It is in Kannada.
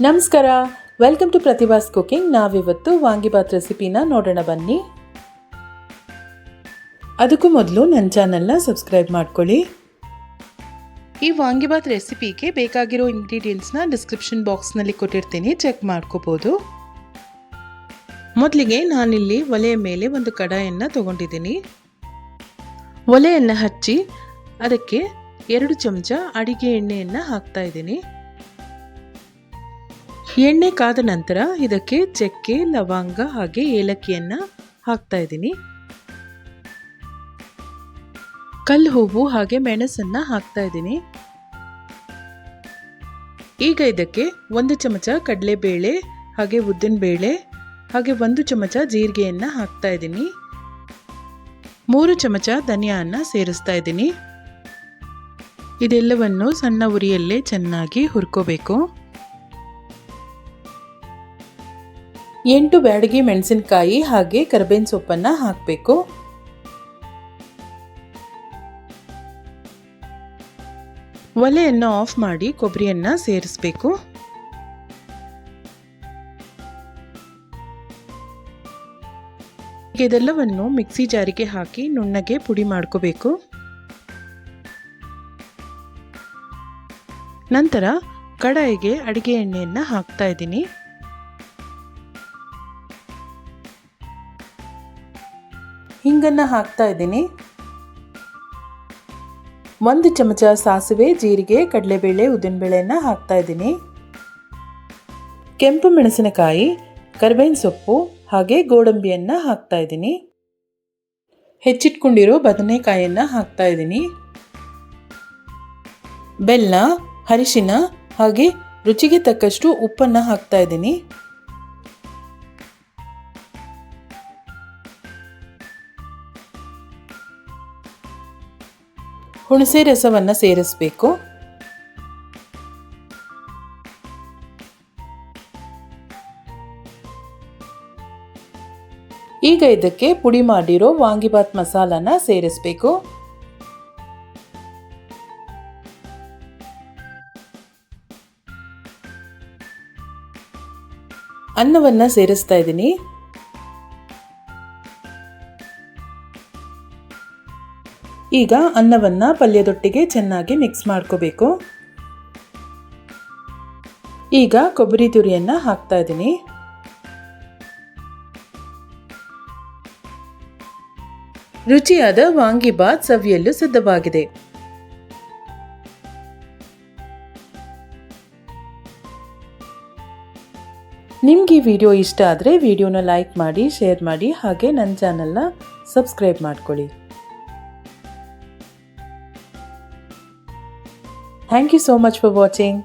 ನಮಸ್ಕಾರ, ವೆಲ್ಕಮ್ ಟು ಪ್ರತಿಭಾಸ್ ಕುಕಿಂಗ್. ನಾವಿವತ್ತು ವಾಂಗಿಬಾತ್ ರೆಸಿಪಿನ ನೋಡೋಣ ಬನ್ನಿ. ಅದಕ್ಕೂ ಮೊದಲು ನನ್ನ ಚಾನಲ್ನ ಸಬ್ಸ್ಕ್ರೈಬ್ ಮಾಡ್ಕೊಳ್ಳಿ. ಈ ವಾಂಗಿಬಾತ್ ರೆಸಿಪಿಗೆ ಬೇಕಾಗಿರೋ ಇಂಗ್ರೀಡಿಯೆಂಟ್ಸ್ನ ಡಿಸ್ಕ್ರಿಪ್ಷನ್ ಬಾಕ್ಸ್ನಲ್ಲಿ ಕೊಟ್ಟಿರ್ತೀನಿ, ಚೆಕ್ ಮಾಡ್ಕೋಬೋದು. ಮೊದಲಿಗೆ ನಾನಿಲ್ಲಿ ಒಲೆಯ ಮೇಲೆ ಒಂದು ಕಡಾಯನ್ನು ತಗೊಂಡಿದ್ದೀನಿ. ಒಲೆಯನ್ನು ಹಚ್ಚಿ ಅದಕ್ಕೆ 2 ಚಮಚ ಅಡಿಗೆ ಎಣ್ಣೆಯನ್ನು ಹಾಕ್ತಾ ಇದ್ದೀನಿ. ಎಣ್ಣೆ ಕಾದ ನಂತರ ಇದಕ್ಕೆ ಚಕ್ಕೆ, ಲವಂಗ ಹಾಗೆ ಏಲಕ್ಕಿಯನ್ನು ಹಾಕ್ತಾ ಇದ್ದೀನಿ. ಕಲ್ಲು ಹೂವು ಹಾಗೆ ಮೆಣಸನ್ನು ಹಾಕ್ತಾ ಇದ್ದೀನಿ. ಈಗ ಇದಕ್ಕೆ 1 ಚಮಚ ಕಡಲೆಬೇಳೆ ಹಾಗೆ ಉದ್ದಿನಬೇಳೆ ಹಾಗೆ 1 ಚಮಚ ಜೀರಿಗೆಯನ್ನು ಹಾಕ್ತಾ ಇದ್ದೀನಿ. 3 ಚಮಚ ಧನಿಯಾವನ್ನು ಸೇರಿಸ್ತಾ ಇದ್ದೀನಿ. ಇದೆಲ್ಲವನ್ನು ಸಣ್ಣ ಉರಿಯಲ್ಲೇ ಚೆನ್ನಾಗಿ ಹುರ್ಕೋಬೇಕು. 8 ಬ್ಯಾಡಗಿ ಮೆಣಸಿನಕಾಯಿ ಹಾಗೆ ಕರಿಬೇವಿನ ಸೊಪ್ಪನ್ನು ಹಾಕಬೇಕು. ಒಲೆಯನ್ನು ಆಫ್ ಮಾಡಿ ಕೊಬ್ಬರಿಯನ್ನು ಸೇರಿಸಬೇಕು. ಇದೆಲ್ಲವನ್ನು ಮಿಕ್ಸಿ ಜಾರಿಗೆ ಹಾಕಿ ನುಣ್ಣಗೆ ಪುಡಿ ಮಾಡ್ಕೋಬೇಕು. ನಂತರ ಕಡಾಯಿಗೆ ಅಡಿಗೆ ಎಣ್ಣೆಯನ್ನು ಹಾಕ್ತಾ ಇದ್ದೀನಿ. ಹಿಂಗನ್ನು ಹಾಕ್ತಾ ಇದ್ದೀನಿ. 1 ಚಮಚ ಸಾಸಿವೆ, ಜೀರಿಗೆ, ಕಡಲೆಬೇಳೆ, ಉದ್ದಿನಬೇಳೆಯನ್ನು ಹಾಕ್ತಾ ಇದ್ದೀನಿ. ಕೆಂಪು ಮೆಣಸಿನಕಾಯಿ, ಕರಿಬೇವಿನ ಸೊಪ್ಪು ಹಾಗೆ ಗೋಡಂಬಿಯನ್ನು ಹಾಕ್ತಾ ಇದ್ದೀನಿ. ಹೆಚ್ಚಿಟ್ಕೊಂಡಿರೋ ಬದನೆಕಾಯನ್ನು ಹಾಕ್ತಾ ಇದ್ದೀನಿ. ಬೆಲ್ಲ, ಅರಿಶಿನ ಹಾಗೆ ರುಚಿಗೆ ತಕ್ಕಷ್ಟು ಉಪ್ಪನ್ನು ಹಾಕ್ತಾ ಇದ್ದೀನಿ. ಹುಣಸೆ ರಸವನ್ನು ಸೇರಿಸಬೇಕು. ಈಗ ಇದಕ್ಕೆ ಪುಡಿ ಮಾಡಿರೋ ವಾಂಗಿಬಾತ್ ಮಸಾಲಾನ ಸೇರಿಸಬೇಕು. ಅನ್ನವನ್ನು ಸೇರಿಸ್ತಾ ಇದ್ದೀನಿ. ಈಗ ಅನ್ನವನ್ನು ಪಲ್ಯದೊಟ್ಟಿಗೆ ಚೆನ್ನಾಗಿ ಮಿಕ್ಸ್ ಮಾಡ್ಕೋಬೇಕು. ಈಗ ಕೊಬ್ಬರಿ ತುರಿಯನ್ನು ಹಾಕ್ತಾ ಇದ್ದೀನಿ. ರುಚಿಯಾದ ವಾಂಗಿಬಾತ್ ಸವಿಯಲು ಸಿದ್ಧವಾಗಿದೆ. ನಿಮ್ಗೆ ಈ ವಿಡಿಯೋ ಇಷ್ಟ ಆದರೆ ವಿಡಿಯೋನ ಲೈಕ್ ಮಾಡಿ, ಶೇರ್ ಮಾಡಿ ಹಾಗೆ ನನ್ನ ಚಾನಲ್ನ ಸಬ್ಸ್ಕ್ರೈಬ್ ಮಾಡ್ಕೊಳ್ಳಿ. Thank you so much for watching.